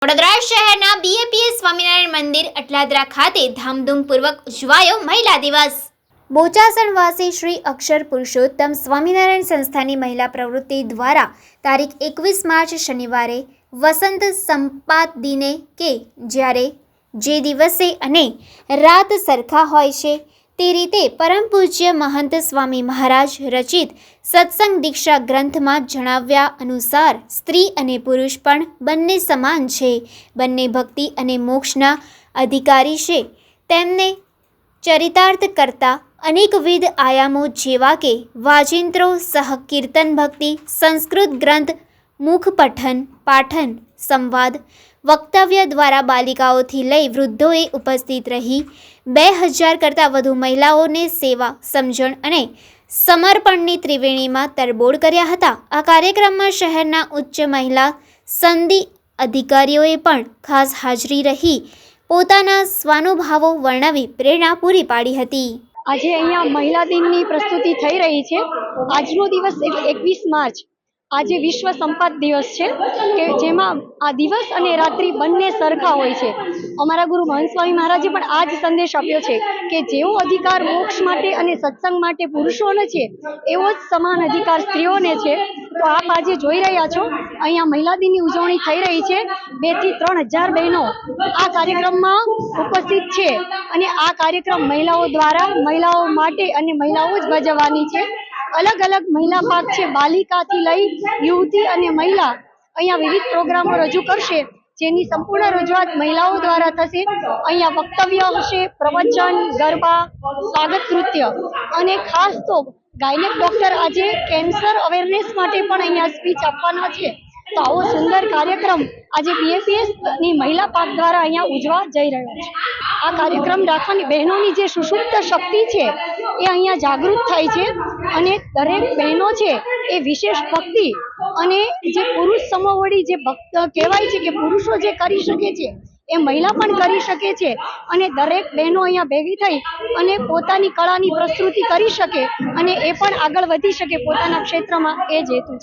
વડોદરા શહેરના બીએપીએસ સ્વામિનારાયણ મંદિર અટલાદરા ખાતે ધામધૂમપૂર્વક ઉજવાયો મહિલા દિવસ। બોચાસણવાસી શ્રી અક્ષર પુરુષોત્તમ સ્વામિનારાયણ સંસ્થાની મહિલા પ્રવૃત્તિ દ્વારા તારીખ 21 માર્ચ શનિવારે વસંત સંપાત દિને કે જ્યારે જે દિવસે અને રાત સરખા હોય છે તે રીતે પરમ પૂજ્ય મહંત સ્વામી મહારાજ રચિત સત્સંગ દીક્ષા ગ્રંથમાં જણાવ્યા અનુસાર સ્ત્રી અને પુરુષ પણ બંને સમાન છે, બંને ભક્તિ અને મોક્ષના અધિકારી છે। તેમને ચરિતાર્થ કરતા અનેકવિધ આયામો જેવા કે વાજિંત્રો, સહકીર્તન ભક્તિ, સંસ્કૃત ગ્રંથ, મુખ પઠન, પાઠન, સંવાદ, વક્તવ્ય દ્વારા બાલિકાઓથી લઈ વૃદ્ધોએ ઉપસ્થિત રહી 2000 કરતાં વધુ મહિલાઓને સેવા, સમજણ અને સમર્પણની ત્રિવેણીમાં તરબોળ કર્યા હતા। આ કાર્યક્રમમાં શહેરના ઉચ્ચ મહિલા સંધિ અધિકારીઓએ પણ ખાસ હાજરી રહી પોતાના સ્વાનુભાવો વર્ણવી પ્રેરણા પૂરી પાડી હતી। આજે અહીંયા મહિલા દિનની પ્રસ્તુતિ થઈ રહી છે। આજનો દિવસ 21 માર્ચ આજે વિશ્વ સંપાત દિવસ છે કે જેમાં આ દિવસ અને રાત્રિ બંને સરખા હોય છે। અમારા ગુરુ મહંત સ્વામી મહારાજે પણ આ જ સંદેશ આપ્યો છે કે જેવો અધિકાર મોક્ષ માટે અને સત્સંગ માટે પુરુષોને છે એવો જ સમાન અધિકાર સ્ત્રીઓને છે। તો આપ આજે જોઈ રહ્યા છો અહીંયા મહિલા દિનની ઉજવણી થઈ રહી છે। 2 થી 3000 બહેનો આ કાર્યક્રમમાં ઉપસ્થિત છે અને આ કાર્યક્રમ મહિલાઓ દ્વારા મહિલાઓ માટે અને મહિલાઓ જ ભજવવાની છે। અલગ અલગ મહિલા ભાગ છે, બાલિકાથી લઈ યુવતી અને મહિલા અહીંયા વિવિધ પ્રોગ્રામો રજૂ કરશે જેની સંપૂર્ણ રજૂઆત મહિલાઓ દ્વારા થશે। અહીંયા વક્તવ્ય હશે, પ્રવચન, ગરબા, સ્વાગત નૃત્ય અને ખાસ તો ગાયનેક ડોક્ટર આજે કેન્સર અવેરનેસ માટે પણ અહીંયા સ્પીચ આપવાના છે। તો આવો સુંદર કાર્યક્રમ આજે બીએપીએસ ની મહિલા પાક દ્વારા અહીંયા ઉજવા જઈ રહ્યો છે। આ કાર્યક્રમ રાખવાની બહેનોની જે સુષુપ્ત શક્તિ છે એ અહીંયા જાગૃત થાય છે અને દરેક બહેનો છે એ વિશેષ ભક્તિ અને જે પુરુષ સમોવડી જે ભક્ત કહેવાય છે કે પુરુષો જે કરી શકે છે એ મહિલા પણ કરી શકે છે અને દરેક બહેનો અહીંયા ભેગી થઈ અને પોતાની કળાની પ્રસ્તુતિ કરી શકે અને એ પણ આગળ વધી શકે પોતાના ક્ષેત્રમાં, એ જ હેતુ છે।